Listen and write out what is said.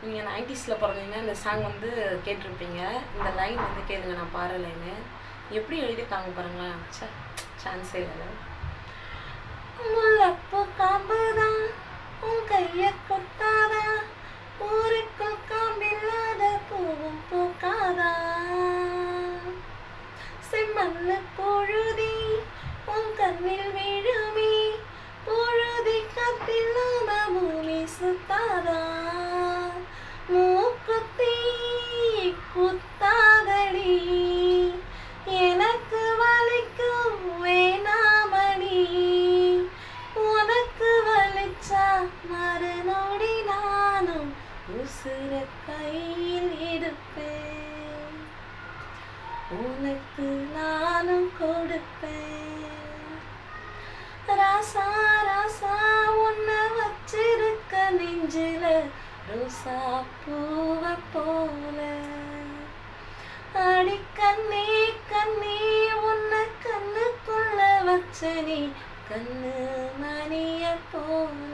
நீங்கள் 90s பிறந்தீங்கன்னா இந்த song வந்து கேட்டிருப்பீங்க. இந்த லைன் வந்து கேளுங்க, நான் பாடுற லைனு எப்படி எழுதியிருக்காங்க பாருங்களேன். சான்ஸே இல்லை. முல்லப்பூ காம்புதான் உன் கையை கொத்தாதா, ஊருக்குள் காம்பில்லாத பூவும் பூக்காதா, செம்மண்ணு பொழுதி உன் கண்ணில் விழுமி, பொழுதி காத்தில்லாம பூமி சுத்தாதா, மூக்குத்தி குத்தாதடி எனக்கு வலிக்கும் வேணாமணி, உனக்கு வலிச்சா மறுநொடி நானும் உசுர கையில் எடுப்பேன், உனக்கு நானும் கொடுப்பேன். ராசா ராசா உன்னை வச்சிருக்க நெஞ்சில ரோசா பூவ போல, அடி கண்ணே கண்ணே உன்னை கண்ணுக்குள்ள வச்ச நீ கண்ணு மணிய போல.